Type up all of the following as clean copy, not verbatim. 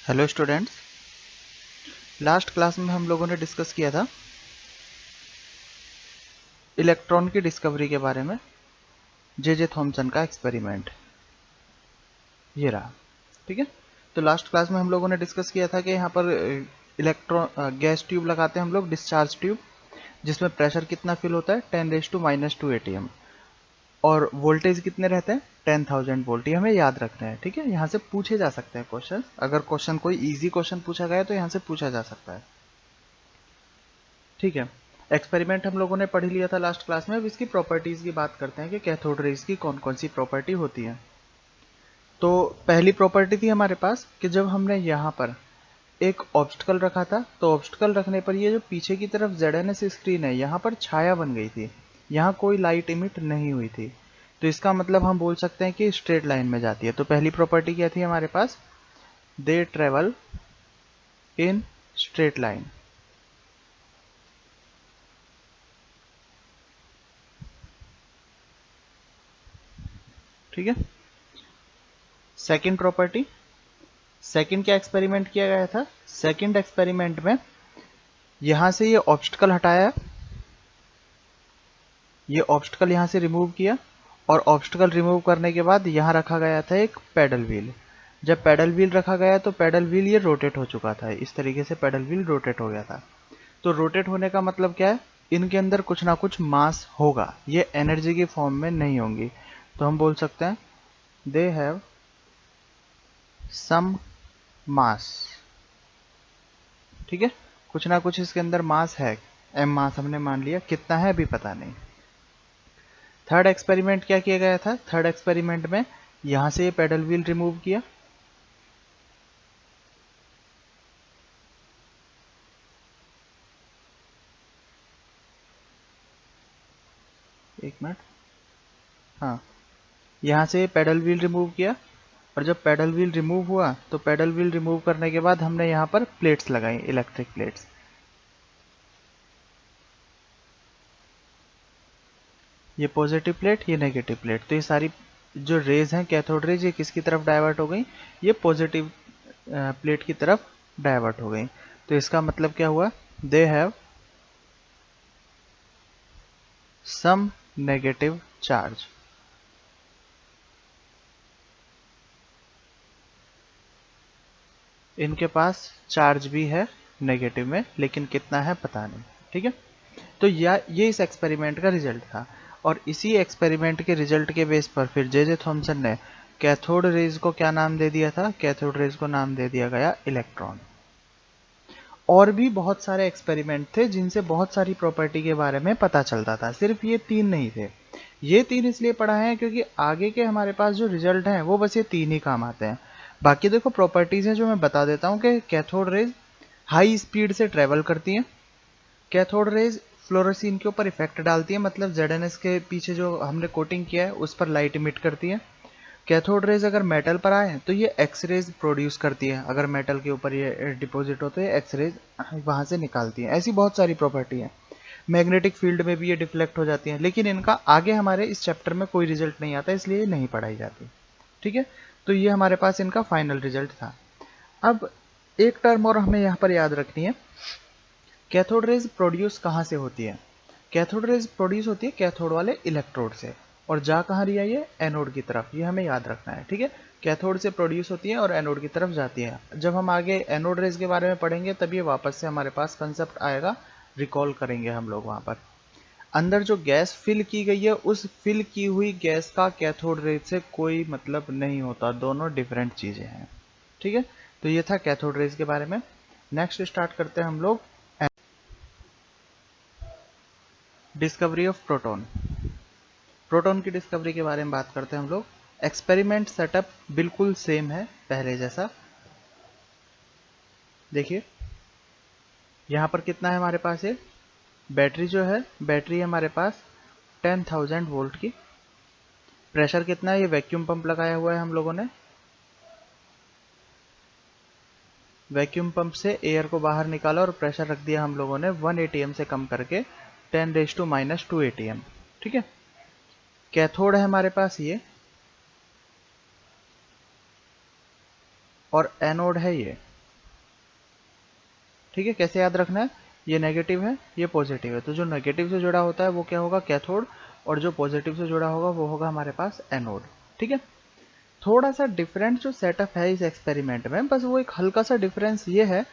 Hello students. Last class में हम लोगों ने डिस्कस किया था इलेक्ट्रॉन की डिस्कवरी के बारे में। जे थॉमसन का एक्सपेरिमेंट ये रहा। ठीक है, तो लास्ट क्लास में हम लोगों ने डिस्कस किया था कि यहाँ पर इलेक्ट्रॉन गैस ट्यूब लगाते हैं हम लोग, डिस्चार्ज ट्यूब, जिसमें प्रेशर कितना फिल होता है 10⁻⁻² atm, और वोल्टेज कितने रहते हैं 10,000 वोल्ट। ये हमें याद रखना है। ठीक है, यहाँ से पूछे जा सकते हैं क्वेश्चन। अगर क्वेश्चन कोई इजी क्वेश्चन पूछा गया तो यहाँ से पूछा जा सकता है। ठीक है, एक्सपेरिमेंट हम लोगों ने पढ़ लिया था लास्ट क्लास में। अब इसकी प्रॉपर्टीज की बात करते हैं कि कैथोड रेज की कौन कौन सी प्रॉपर्टी होती है। तो पहली प्रॉपर्टी थी हमारे पास कि जब हमने यहाँ पर एक ऑब्स्टकल रखा था, तो ऑब्स्टकल रखने पर ये जो पीछे की तरफ ZNS स्क्रीन है, यहाँ पर छाया बन गई थी, यहाँ कोई लाइट इमिट नहीं हुई थी। तो इसका मतलब हम बोल सकते हैं कि स्ट्रेट लाइन में जाती है। तो पहली प्रॉपर्टी क्या थी हमारे पास, they travel in straight line. ठीक है, सेकंड प्रॉपर्टी, सेकंड क्या एक्सपेरिमेंट किया गया था, सेकंड एक्सपेरिमेंट में यहां से ये ऑब्स्टकल हटाया, ये ऑब्स्टकल यहां से रिमूव किया, और ऑब्स्टकल रिमूव करने के बाद यहां रखा गया था एक पैडल व्हील। जब पैडल व्हील रखा गया तो पैडल व्हील ये रोटेट हो चुका था, इस तरीके से पैडल व्हील रोटेट हो गया था। तो रोटेट होने का मतलब क्या है, इनके अंदर कुछ ना कुछ मास होगा, ये एनर्जी की फॉर्म में नहीं होंगी। तो हम बोल सकते हैं दे हैव सम मास। ठीक है, कुछ ना कुछ इसके अंदर मास है, एम मास हमने मान लिया, कितना है अभी पता नहीं। थर्ड एक्सपेरिमेंट क्या किया गया था, थर्ड एक्सपेरिमेंट में यहां से ये पेडल व्हील रिमूव किया, एक मिनट, हाँ, यहां से ये पेडल व्हील रिमूव किया, और जब पेडल व्हील रिमूव हुआ तो पेडल व्हील रिमूव करने के बाद हमने यहाँ पर प्लेट्स लगाई, इलेक्ट्रिक प्लेट्स। ये पॉजिटिव प्लेट, ये नेगेटिव प्लेट, तो ये सारी जो रेज हैं कैथोड रेज, ये किसकी तरफ डाइवर्ट हो गई, ये पॉजिटिव प्लेट की तरफ डाइवर्ट हो गई। तो इसका मतलब क्या हुआ, they have some negative charge. इनके पास चार्ज भी है नेगेटिव में, लेकिन कितना है पता नहीं। ठीक है, तो ये इस एक्सपेरिमेंट का रिजल्ट था, और इसी एक्सपेरिमेंट के रिजल्ट के बेस पर फिर जे थॉमसन ने कैथोड रेज को क्या नाम दे दिया था, कैथोड रेज को नाम दे दिया गया इलेक्ट्रॉन। और भी बहुत सारे एक्सपेरिमेंट थे जिनसे बहुत सारी प्रॉपर्टी के बारे में पता चलता था, सिर्फ ये तीन नहीं थे। ये तीन इसलिए पढ़ा है क्योंकि आगे के हमारे पास जो रिजल्ट हैं वो बस ये तीन ही काम आते हैं। बाकी देखो प्रॉपर्टीज हैं जो मैं बता देता हूँ कि कैथोड रेज हाई स्पीड से ट्रेवल करती हैं, कैथोड रेज फ्लोरोसिन के ऊपर इफेक्ट डालती है, मतलब ZNS के पीछे जो हमने कोटिंग किया है उस पर लाइट इमिट करती है। कैथोड रेज अगर मेटल पर आए तो ये एक्स रेज प्रोड्यूस करती है, अगर मेटल के ऊपर ये डिपॉजिट हो तो ये एक्स रेज वहां से निकालती है। ऐसी बहुत सारी प्रॉपर्टी है। मैग्नेटिक फील्ड में भी ये डिफ्लेक्ट हो जाती हैं, लेकिन इनका आगे हमारे इस चैप्टर में कोई रिजल्ट नहीं आता, इसलिए ये नहीं पढ़ाई जाती। ठीक है, तो ये हमारे पास इनका फाइनल रिजल्ट था। अब एक टर्म और हमें यहाँ पर याद रखनी है, कैथोड रेज प्रोड्यूस कहाँ से होती है। कैथोड रेज प्रोड्यूस होती है कैथोड वाले इलेक्ट्रोड से, और जा कहाँ रही है ये एनोड की तरफ, ये हमें याद रखना है। ठीक है, कैथोड से प्रोड्यूस होती है और एनोड की तरफ जाती है। जब हम आगे एनोड रेज के बारे में पढ़ेंगे तब ये वापस से हमारे पास कंसेप्ट आएगा, रिकॉल करेंगे हम लोग। वहां पर अंदर जो गैस फिल की गई है, उस फिल की हुई गैस का कैथोड रेज से कोई मतलब नहीं होता, दोनों डिफरेंट चीजें हैं। ठीक है, तो ये था कैथोड रेज के बारे में। नेक्स्ट स्टार्ट करते हैं हम लोग डिस्कवरी ऑफ प्रोटॉन। प्रोटॉन की डिस्कवरी के बारे में बात करते हैं हम लोग। एक्सपेरिमेंट सेटअप बिल्कुल सेम है पहले जैसा। देखिए यहाँ पर कितना है हमारे पास, ये बैटरी जो है, बैटरी हमारे पास 10,000 वोल्ट की। प्रेशर कितना है, ये वैक्यूम पंप लगाया हुआ है हम लोगों ने, वैक्यूम पंप से एयर को बाहर निकाला और प्रेशर रख दिया हम लोगों ने 1 atm से कम करके 10⁻⁻² atm। ठीक है, कैथोड है हमारे पास ये, और एनोड है ये। ठीक है, कैसे याद रखना है, ये नेगेटिव है ये पॉजिटिव है, तो जो नेगेटिव से जुड़ा होता है वो क्या होगा, कैथोड, और जो पॉजिटिव से जुड़ा होगा वो होगा हमारे पास एनोड। ठीक है, थोड़ा सा डिफरेंट जो सेटअप है इस एक्सपेरिमेंट में, बस वो एक हल्का सा डिफरेंस ये है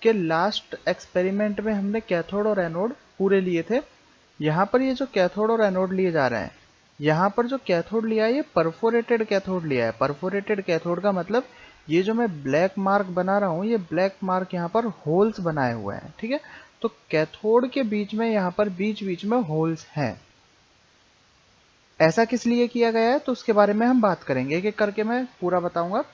कि लास्ट एक्सपेरिमेंट में हमने कैथोड और एनोड पूरे लिए थे, यहाँ पर ये जो कैथोड और एनोड लिए जा रहे हैं, यहाँ पर जो कैथोड लिया है ये परफोरेटेड कैथोड लिया है। परफोरेटेड कैथोड का मतलब ये जो मैं ब्लैक मार्क बना रहा हूँ, ये ब्लैक मार्क यहाँ पर होल्स बनाए हुए हैं। ठीक है, तो कैथोड के बीच में यहाँ पर बीच बीच में होल्स हैं। ऐसा किस लिए किया गया है तो उसके बारे में हम बात करेंगे, एक एक करके मैं पूरा बताऊंगा,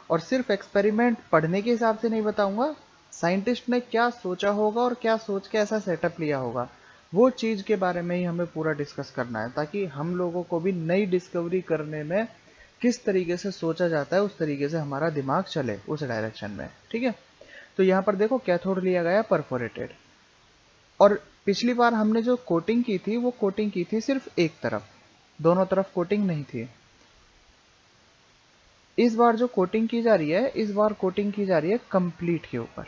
और सिर्फ एक्सपेरिमेंट पढ़ने के हिसाब से नहीं बताऊंगा, साइंटिस्ट ने क्या सोचा होगा और क्या सोच के ऐसा सेटअप लिया होगा, वो चीज़ के बारे में ही हमें पूरा डिस्कस करना है, ताकि हम लोगों को भी नई डिस्कवरी करने में किस तरीके से सोचा जाता है उस तरीके से हमारा दिमाग चले उस डायरेक्शन में। ठीक है, तो यहाँ पर देखो कैथोड लिया गया परफोरेटेड, और पिछली बार हमने जो कोटिंग की थी वो कोटिंग की थी सिर्फ एक तरफ, दोनों तरफ कोटिंग नहीं थी। इस बार जो कोटिंग की जा रही है, इस बार कोटिंग की जा रही है कंप्लीट के ऊपर।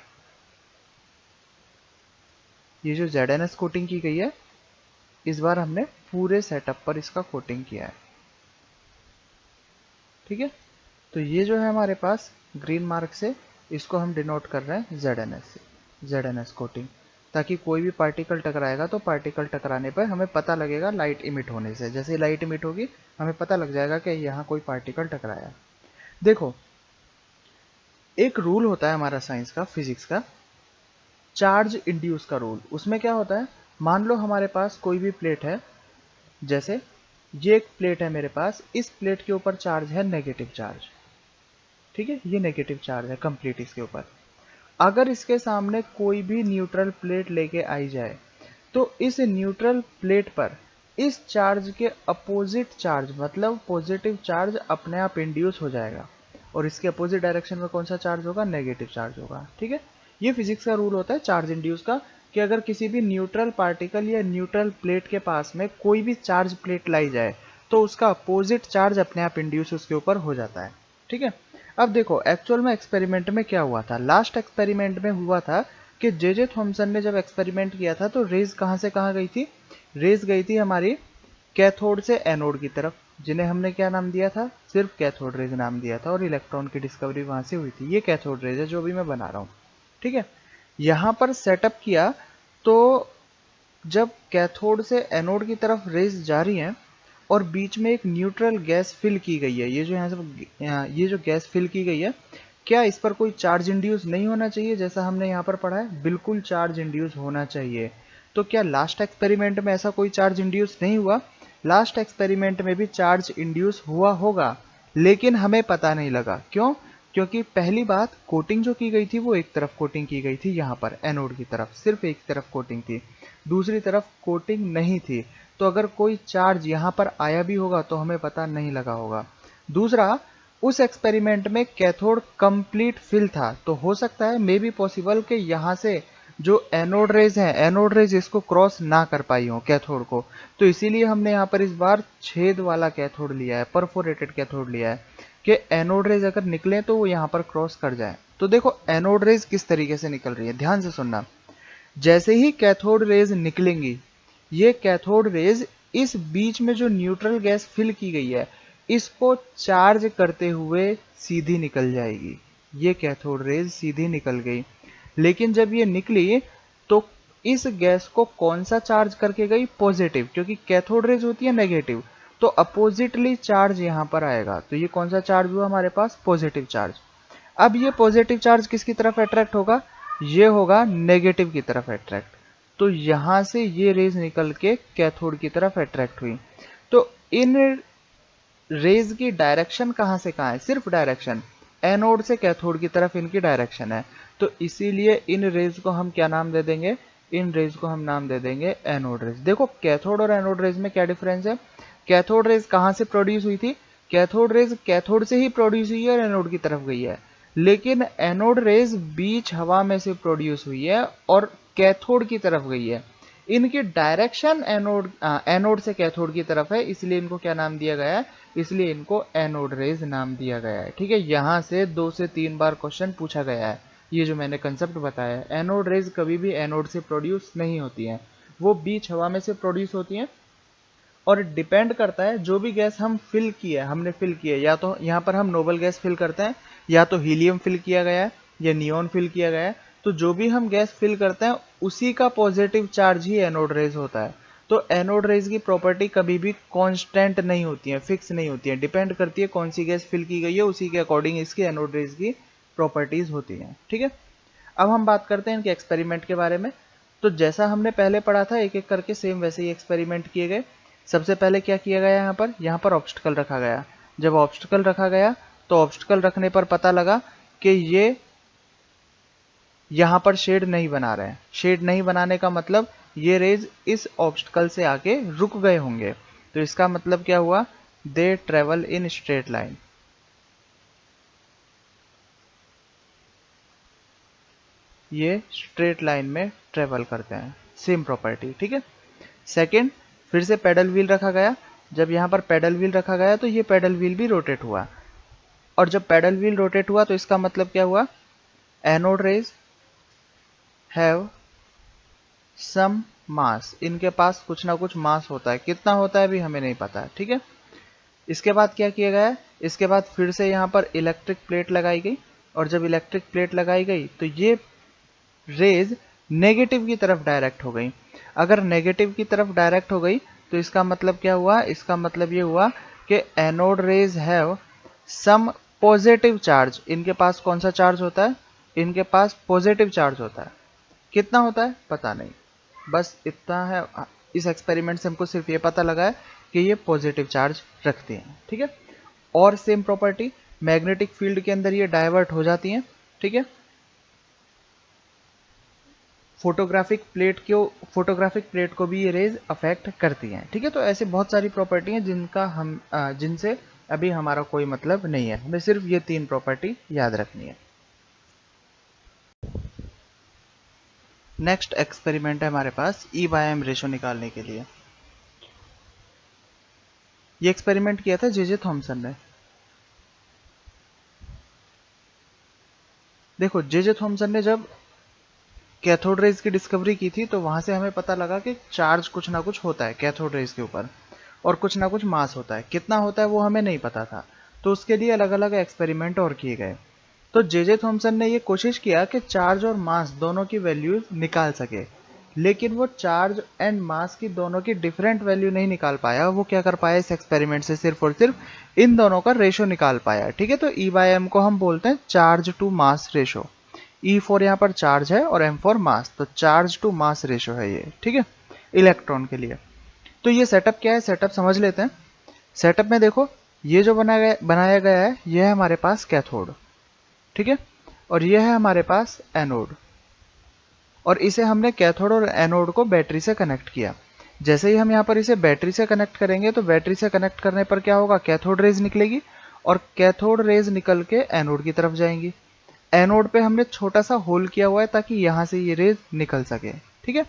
ये जो ZNS कोटिंग की गई है, इस बार हमने पूरे सेटअप पर इसका कोटिंग किया है। ठीक है, तो ये जो है हमारे पास ग्रीन मार्क से, इसको हम डिनोट कर रहे हैं ZNS से, ZNS कोटिंग, ताकि कोई भी पार्टिकल टकराएगा तो पार्टिकल टकराने पर हमें पता लगेगा लाइट इमिट होने से, जैसे लाइट इमिट होगी हमें पता लग जाएगा कि यहाँ कोई पार्टिकल टकराया। देखो, एक रूल होता है हमारा साइंस का, फिजिक्स का, चार्ज इंड्यूस का रूल। उसमें क्या होता है, मान लो हमारे पास कोई भी प्लेट है, जैसे ये एक प्लेट है मेरे पास, इस प्लेट के ऊपर चार्ज है नेगेटिव चार्ज। ठीक है, ये नेगेटिव चार्ज है कंप्लीट इसके ऊपर। अगर इसके सामने कोई भी न्यूट्रल प्लेट लेके आई जाए तो इस न्यूट्रल प्लेट पर इस चार्ज के अपोजिट चार्ज, मतलब पॉजिटिव चार्ज अपने आप इंड्यूस हो जाएगा, और इसके अपोजिट डायरेक्शन में कौन सा चार्ज होगा, नेगेटिव चार्ज होगा। ठीक है, ये फिजिक्स का रूल होता है चार्ज इंड्यूस का, कि अगर किसी भी न्यूट्रल पार्टिकल या न्यूट्रल प्लेट के पास में कोई भी चार्ज प्लेट लाई जाए तो उसका अपोजिट चार्ज अपने आप इंड्यूस उसके ऊपर हो जाता है। ठीक है, अब देखो एक्चुअल में एक्सपेरिमेंट में क्या हुआ था, लास्ट एक्सपेरिमेंट में हुआ था कि जे थॉमसन ने जब एक्सपेरिमेंट किया था तो रेज कहाँ से कहाँ गई थी, रेज गई थी हमारी कैथोड से एनोड की तरफ, जिन्हें हमने क्या नाम दिया था, सिर्फ कैथोड रेज नाम दिया था, और इलेक्ट्रॉन की डिस्कवरी वहां से हुई थी। ये कैथोड रेज है जो भी मैं बना रहा हूँ। ठीक है, यहाँ पर सेटअप किया, तो जब कैथोड से एनोड की तरफ रेज जा रही हैं और बीच में एक न्यूट्रल गैस फिल की गई है, ये जो यहाँ से ये जो गैस फिल की गई है, क्या इस पर कोई चार्ज इंड्यूस नहीं होना चाहिए, जैसा हमने यहाँ पर पढ़ा है, बिल्कुल चार्ज इंड्यूस होना चाहिए। तो क्या लास्ट एक्सपेरिमेंट में ऐसा कोई चार्ज इंड्यूस नहीं हुआ, लास्ट एक्सपेरिमेंट में भी चार्ज इंड्यूस हुआ होगा, लेकिन हमें पता नहीं लगा। क्यों, क्योंकि पहली बात कोटिंग जो की गई थी वो एक तरफ कोटिंग की गई थी, यहाँ पर एनोड की तरफ सिर्फ एक तरफ कोटिंग थी, दूसरी तरफ कोटिंग नहीं थी, तो अगर कोई चार्ज यहाँ पर आया भी होगा तो हमें पता नहीं लगा होगा। दूसरा, उस एक्सपेरिमेंट में कैथोड कंप्लीट फिल था, तो हो सकता है मे बी पॉसिबल कि यहाँ से जो एनोड रेज है, एनोड रेज इसको क्रॉस ना कर पाई हो कैथोड को, तो इसीलिए हमने यहाँ पर इस बार छेद वाला कैथोड लिया है, परफोरेटेड कैथोड लिया है, कि एनोड रेज अगर निकले तो वो यहाँ पर क्रॉस कर जाए। तो देखो एनोड रेज किस तरीके से निकल रही है, ध्यान से सुनना। जैसे ही कैथोड रेज निकलेंगी, ये कैथोड रेज इस बीच में जो न्यूट्रल गैस फिल की गई है इसको चार्ज करते हुए सीधी निकल जाएगी। ये कैथोड रेज सीधी निकल गई, लेकिन जब ये निकली तो इस गैस को कौन सा चार्ज करके गई, पॉजिटिव, क्योंकि कैथोड रेज होती है नेगेटिव, तो अपोजिटली चार्ज यहां पर आएगा, तो ये कौन सा चार्ज हुआ हमारे पास, पॉजिटिव चार्ज। अब ये पॉजिटिव चार्ज किसकी तरफ अट्रैक्ट होगा, ये होगा नेगेटिव की तरफ अट्रैक्ट, तो यहां से ये रेज निकल के कैथोड की तरफ अट्रैक्ट हुई। तो इन रेज की डायरेक्शन कहां से कहां है, सिर्फ डायरेक्शन, एनोड से कैथोड की तरफ इनकी डायरेक्शन है, तो इसीलिए इन रेज को हम क्या नाम दे देंगे, इन रेज को हम नाम दे देंगे एनोड रेज। देखो कैथोड और एनोड रेज में क्या डिफरेंस है, कैथोड रेज कहां से प्रोड्यूस हुई थी, कैथोड रेज कैथोड से ही प्रोड्यूस हुई है और एनोड की तरफ गई है, लेकिन एनोड रेज बीच हवा में से प्रोड्यूस हुई है और कैथोड की तरफ गई है। इनकी डायरेक्शन एनोड से कैथोड की तरफ है, इसलिए इनको क्या नाम दिया गया है, इसलिए इनको एनोड रेज नाम दिया गया है। ठीक है, यहां से 2 से 3 बार क्वेश्चन पूछा गया है, ये जो मैंने कंसेप्ट बताया है, एनोड रेज कभी भी एनोड से प्रोड्यूस नहीं होती हैं, वो बीच हवा में से प्रोड्यूस होती हैं। और डिपेंड करता है जो भी गैस हम फिल किए, हमने फिल किए, या तो यहाँ पर हम नोबल गैस फिल करते हैं, या तो हीलियम फिल किया गया है, या नियोन फिल किया गया है, तो जो भी हम गैस फिल करते हैं उसी का पॉजिटिव चार्ज ही एनोड रेज होता है। तो एनोड रेज की प्रॉपर्टी कभी भी कांस्टेंट नहीं होती है, फिक्स नहीं होती है, डिपेंड करती है कौन सी गैस फिल की गई है, उसी के अकॉर्डिंग इसकी एनोड रेज की प्रॉपर्टीज होती हैं। ठीक है, अब हम बात करते हैं इनके एक्सपेरिमेंट के बारे में। तो जैसा हमने पहले पढ़ा था एक एक करके सेम वैसे ही एक्सपेरिमेंट किए गए। सबसे पहले क्या किया गया, यहाँ पर ऑब्स्टिकल रखा गया। जब ऑब्स्टिकल रखा गया तो ऑब्स्टिकल रखने पर पता लगा कि ये यहाँ पर शेड नहीं बना रहे हैं। शेड नहीं बनाने का मतलब ये रेज इस ऑब्स्टिकल से आके रुक गए होंगे। तो इसका मतलब क्या हुआ, दे ट्रेवल इन स्ट्रेट लाइन। ये स्ट्रेट लाइन में ट्रेवल करते हैं, सेम प्रॉपर्टी। ठीक है, सेकंड, फिर से पेडल व्हील रखा गया। जब यहाँ पर पेडल व्हील रखा गया तो ये पेडल व्हील भी रोटेट हुआ, और जब पेडल व्हील रोटेट हुआ तो इसका मतलब क्या हुआ, एनोड रेज हैव सम मास, इनके पास कुछ ना कुछ मास होता है, कितना होता है अभी हमें नहीं पता है। ठीक है, इसके बाद क्या किया गया है, इसके बाद फिर से यहाँ पर इलेक्ट्रिक प्लेट लगाई गई, और जब इलेक्ट्रिक प्लेट लगाई गई तो ये रेज नेगेटिव की तरफ डायरेक्ट हो गई। अगर नेगेटिव की तरफ डायरेक्ट हो गई तो इसका मतलब क्या हुआ, इसका मतलब ये हुआ कि anode rays have some positive charge. इनके पास कौन सा चार्ज होता है, इनके पास पॉजिटिव चार्ज होता है। कितना होता है पता नहीं, बस इतना है। इस एक्सपेरिमेंट से हमको सिर्फ ये पता लगा है कि ये पॉजिटिव चार्ज रखते हैं। ठीक है, और सेम प्रॉपर्टी मैग्नेटिक फील्ड के अंदर ये डाइवर्ट हो जाती हैं। ठीक है, फोटोग्राफिक प्लेट को भी ये रेज अफेक्ट करती हैं। ठीक है, तो ऐसे बहुत सारी प्रॉपर्टी हैं जिनका हम जिनसे अभी हमारा कोई मतलब नहीं है, हमें सिर्फ ये 3 प्रॉपर्टी याद रखनी है। नेक्स्ट एक्सपेरिमेंट है हमारे पास ई बाय एम रेशो निकालने के लिए। ये एक्सपेरिमेंट किया था जे थॉमसन ने। देखो, जे थॉमसन ने जब कैथोड रेज की डिस्कवरी की थी तो वहां से हमें पता लगा कि चार्ज कुछ ना कुछ होता है कैथोड रेज के ऊपर, और कुछ ना कुछ मास होता है। कितना होता है वो हमें नहीं पता था, तो उसके लिए अलग अलग एक्सपेरिमेंट और किए गए। तो जे थॉमसन ने ये कोशिश किया कि चार्ज और मास दोनों की वैल्यूज निकाल सके, लेकिन वो चार्ज एंड मास की दोनों की डिफरेंट वैल्यू नहीं निकाल पाया। वो क्या कर पाया, इस एक्सपेरिमेंट से सिर्फ और सिर्फ इन दोनों का रेशो निकाल पाया। ठीक है, तो ई बाय एम को हम बोलते हैं charge to mass ratio. E for यहाँ पर चार्ज है और एम फॉर मास, तो चार्ज टू मास रेशो है ये। ठीक है, इलेक्ट्रॉन के लिए। तो ये सेटअप क्या है, सेटअप समझ लेते हैं। सेटअप में देखो, ये जो बनाया गया है ये है हमारे पास कैथोड। ठीक है, और ये है हमारे पास एनोड, और इसे हमने कैथोड और एनोड को बैटरी से कनेक्ट किया। जैसे ही हम यहाँ पर इसे बैटरी से कनेक्ट करेंगे तो बैटरी से कनेक्ट करने पर क्या होगा, कैथोड रेज निकलेगी, और कैथोड रेज निकल के एनोड की तरफ जाएंगी। एनोड पे हमने छोटा सा होल किया हुआ है ताकि यहाँ से ये रेज निकल सके। ठीक है,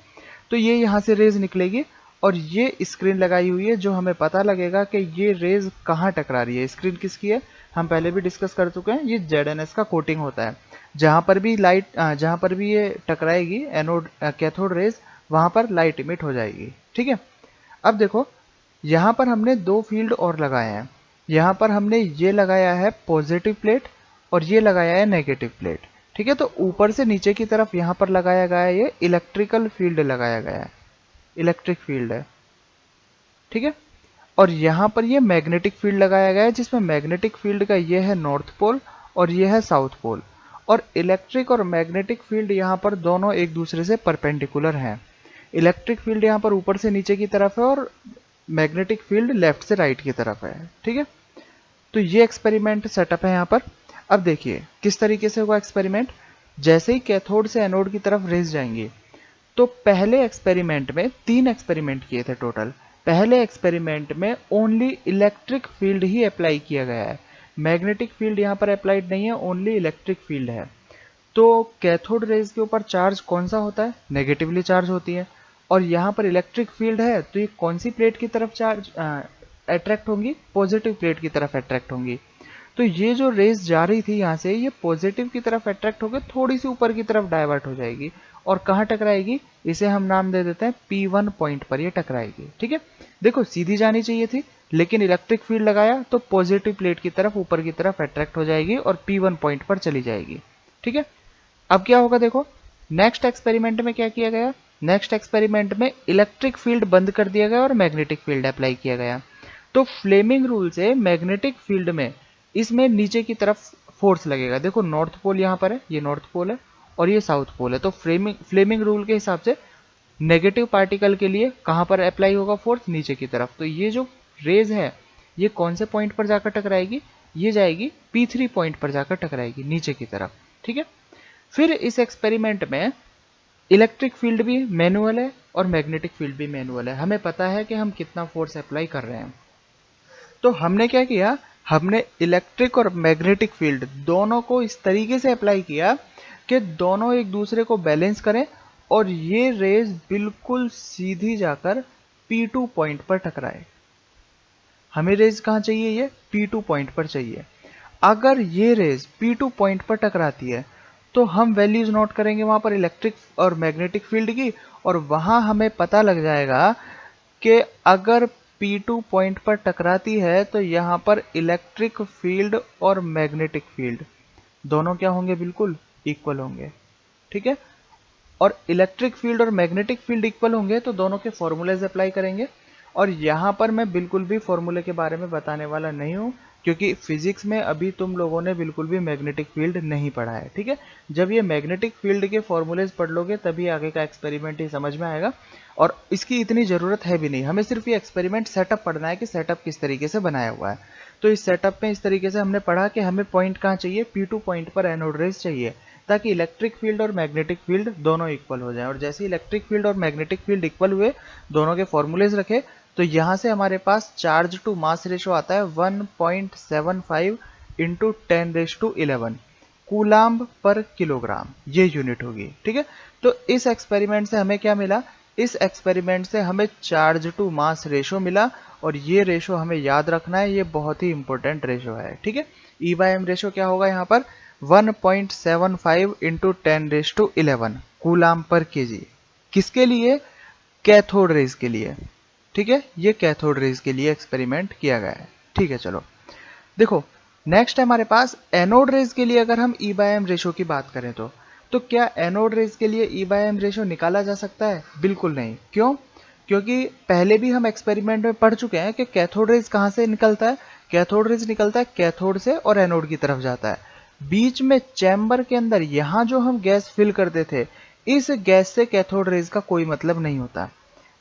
तो ये यहाँ से रेज निकलेगी, और ये स्क्रीन लगाई हुई है जो हमें पता लगेगा कि ये रेज कहाँ टकरा रही है। स्क्रीन किसकी है, हम पहले भी डिस्कस कर चुके हैं, ये ZNS का कोटिंग होता है। जहाँ पर भी जहाँ पर भी ये टकराएगी एनोड कैथोड रेज, वहाँ पर लाइट इमिट हो जाएगी। ठीक है, अब देखो, यहाँ पर हमने 2 फील्ड और लगाए हैं। यहाँ पर हमने ये लगाया है पॉजिटिव प्लेट, और ये लगाया है नेगेटिव प्लेट। ठीक है, तो ऊपर से नीचे की तरफ यहाँ पर लगाया गया है ये इलेक्ट्रिकल फील्ड लगाया गया है, इलेक्ट्रिक फील्ड है। ठीक है, और यहाँ पर ये मैग्नेटिक फील्ड लगाया गया है, जिसमें मैग्नेटिक फील्ड का ये है नॉर्थ पोल और ये है साउथ पोल। और इलेक्ट्रिक और मैग्नेटिक फील्ड यहाँ पर दोनों एक दूसरे से परपेंडिकुलर हैं। इलेक्ट्रिक फील्ड यहाँ पर ऊपर से नीचे की तरफ है, और मैग्नेटिक फील्ड लेफ्ट से राइट की तरफ है। ठीक है, तो ये एक्सपेरिमेंट सेटअप है यहाँ पर। अब देखिए किस तरीके से होगा एक्सपेरिमेंट। जैसे ही कैथोड से एनोड की तरफ रेज जाएंगे, तो पहले एक्सपेरिमेंट में 3 एक्सपेरिमेंट किए थे टोटल। पहले एक्सपेरिमेंट में ओनली इलेक्ट्रिक फील्ड ही अप्लाई किया गया है, मैग्नेटिक फील्ड यहाँ पर अप्लाइड नहीं है, ओनली इलेक्ट्रिक फील्ड है। तो कैथोड रेज के ऊपर चार्ज कौन सा होता है, नेगेटिवली चार्ज होती है, और यहाँ पर इलेक्ट्रिक फील्ड है, तो ये कौन सी प्लेट की तरफ चार्ज अट्रैक्ट होंगी, पॉजिटिव प्लेट की तरफ अट्रैक्ट होंगी। तो ये जो रेस जा रही थी यहाँ से, ये पॉजिटिव की तरफ अट्रैक्ट होकर थोड़ी सी ऊपर की तरफ डाइवर्ट हो जाएगी और कहाँ टकराएगी, इसे हम नाम दे देते हैं P1 पॉइंट पर ये टकराएगी। ठीक है, देखो सीधी जानी चाहिए थी, लेकिन इलेक्ट्रिक फील्ड लगाया तो पॉजिटिव प्लेट की तरफ ऊपर की तरफ अट्रैक्ट हो जाएगी और P1 पॉइंट पर चली जाएगी। ठीक है, अब क्या होगा देखो, नेक्स्ट एक्सपेरिमेंट में क्या किया गया, नेक्स्ट एक्सपेरिमेंट में इलेक्ट्रिक फील्ड बंद कर दिया गया और मैग्नेटिक फील्ड अप्लाई किया गया। तो फ्लेमिंग रूल से मैग्नेटिक फील्ड में इसमें नीचे की तरफ फोर्स लगेगा। देखो नॉर्थ पोल यहाँ पर है, ये नॉर्थ पोल है और ये साउथ पोल है, तो फ्लेमिंग रूल के हिसाब से नेगेटिव पार्टिकल के लिए कहाँ पर अप्लाई होगा फोर्स, नीचे की तरफ। तो ये जो रेज है ये कौन से पॉइंट पर जाकर टकराएगी, ये जाएगी P3 पॉइंट पर जाकर टकराएगी नीचे की तरफ। ठीक है, फिर इस एक्सपेरिमेंट में इलेक्ट्रिक फील्ड भी मैनुअल है और मैग्नेटिक फील्ड भी मैनुअल है, हमें पता है कि हम कितना फोर्स अप्लाई कर रहे हैं। तो हमने क्या किया, हमने इलेक्ट्रिक और मैग्नेटिक फील्ड दोनों को इस तरीके से अप्लाई किया कि दोनों एक दूसरे को बैलेंस करें और ये रेज बिल्कुल सीधी जाकर P2 पॉइंट पर टकराए। हमें रेज कहाँ चाहिए, ये P2 पॉइंट पर चाहिए। अगर ये रेज P2 पॉइंट पर टकराती है तो हम वैल्यूज नोट करेंगे वहां पर इलेक्ट्रिक और मैग्नेटिक फील्ड की, और वहां हमें पता लग जाएगा कि अगर P2 पॉइंट पर टकराती है तो यहाँ पर इलेक्ट्रिक फील्ड और मैग्नेटिक फील्ड दोनों क्या होंगे, बिल्कुल इक्वल होंगे। ठीक है, और इलेक्ट्रिक फील्ड और मैग्नेटिक फील्ड इक्वल होंगे तो दोनों के फॉर्मूलेज अप्लाई करेंगे। और यहाँ पर मैं बिल्कुल भी फॉर्मूले के बारे में बताने वाला नहीं हूँ, क्योंकि फिजिक्स में अभी तुम लोगों ने बिल्कुल भी मैग्नेटिक फील्ड नहीं पढ़ा है। ठीक है, जब ये मैग्नेटिक फील्ड के फॉर्मूलेज पढ़ लोगे तभी आगे का एक्सपेरिमेंट ही समझ में आएगा, और इसकी इतनी ज़रूरत है भी नहीं, हमें सिर्फ ये एक्सपेरिमेंट सेटअप पढ़ना है कि सेटअप किस तरीके से बनाया हुआ है। तो इस सेटअप में इस तरीके से हमने पढ़ा कि हमें पॉइंट कहाँ चाहिए, P2 पॉइंट पर एनोड रेज चाहिए, ताकि इलेक्ट्रिक फील्ड और मैग्नेटिक फील्ड दोनों इक्वल हो जाएं। और जैसे इलेक्ट्रिक फील्ड और मैग्नेटिक फील्ड इक्वल हुए, दोनों के फॉर्मूलेज रखे, तो यहाँ से हमारे पास चार्ज टू मास रेशो आता है 1.75 इंटू 10⁻11 कूलाम्ब पर किलोग्राम, ये यूनिट होगी। ठीक है, तो इस एक्सपेरिमेंट से हमें क्या मिला, इस एक्सपेरिमेंट से हमें चार्ज टू मास रेशो मिला, और ये रेशो हमें याद रखना है, ये बहुत ही इंपॉर्टेंट रेशो है। ठीक है, E/m रेशो क्या होगा यहाँ पर 1.75 इंटू 10⁻11 कूलाम्ब पर केजी, किसके लिए, कैथोड रेज के लिए। ठीक है, ये कैथोड रेज के लिए एक्सपेरिमेंट किया गया है। ठीक है, चलो देखो नेक्स्ट है हमारे पास एनोड रेज के लिए। अगर हम E/m रेशो की बात करें तो क्या एनोड रेज के लिए E/m रेशो निकाला जा सकता है, बिल्कुल नहीं। क्यों, क्योंकि पहले भी हम एक्सपेरिमेंट में पढ़ चुके हैं कि कैथोड रेज कहाँ से निकलता है, कैथोड रेज निकलता है कैथोड से और एनोड की तरफ जाता है। बीच में चैम्बर के अंदर यहाँ जो हम गैस फिल करते थे, इस गैस से कैथोड रेज का कोई मतलब नहीं होता।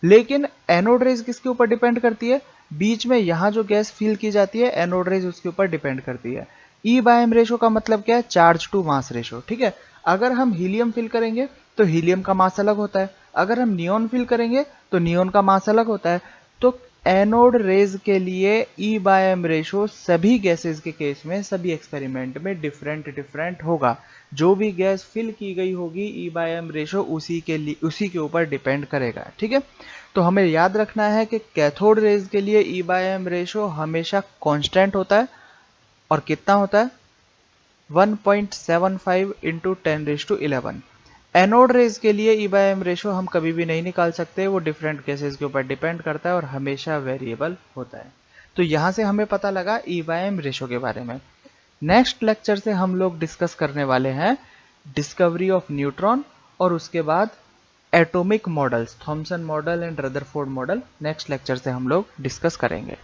लेकिन एनोड रेज किसके ऊपर डिपेंड करती है, बीच में यहाँ जो गैस फिल की जाती है एनोड रेज उसके ऊपर डिपेंड करती है। E/m रेशो का मतलब क्या है, चार्ज टू मास रेशो। ठीक है, अगर हम हीलियम फिल करेंगे तो हीलियम का मास अलग होता है, अगर हम नियोन फिल करेंगे तो नियोन का मास अलग होता है। तो एनोड रेज के लिए E/m रेशो सभी गैसेस के केस में, सभी एक्सपेरिमेंट में डिफरेंट होगा। जो भी गैस फिल की गई होगी E/m रेशो उसी के ऊपर डिपेंड करेगा। ठीक है, तो हमें याद रखना है कि कैथोड रेज के लिए E/m रेशो हमेशा कांस्टेंट होता है, और कितना होता है 1.75 इंटू 10⁻11। एनोड रेज के लिए E/m रेशो हम कभी भी नहीं निकाल सकते, वो डिफरेंट केसेस के ऊपर डिपेंड करता है और हमेशा वेरिएबल होता है। तो यहाँ से हमें पता लगा E/m रेशो के बारे में। नेक्स्ट लेक्चर से हम लोग डिस्कस करने वाले हैं डिस्कवरी ऑफ न्यूट्रॉन, और उसके बाद atomic models, Thompson model and Rutherford model next lecture से हम लोग डिस्कस करेंगे।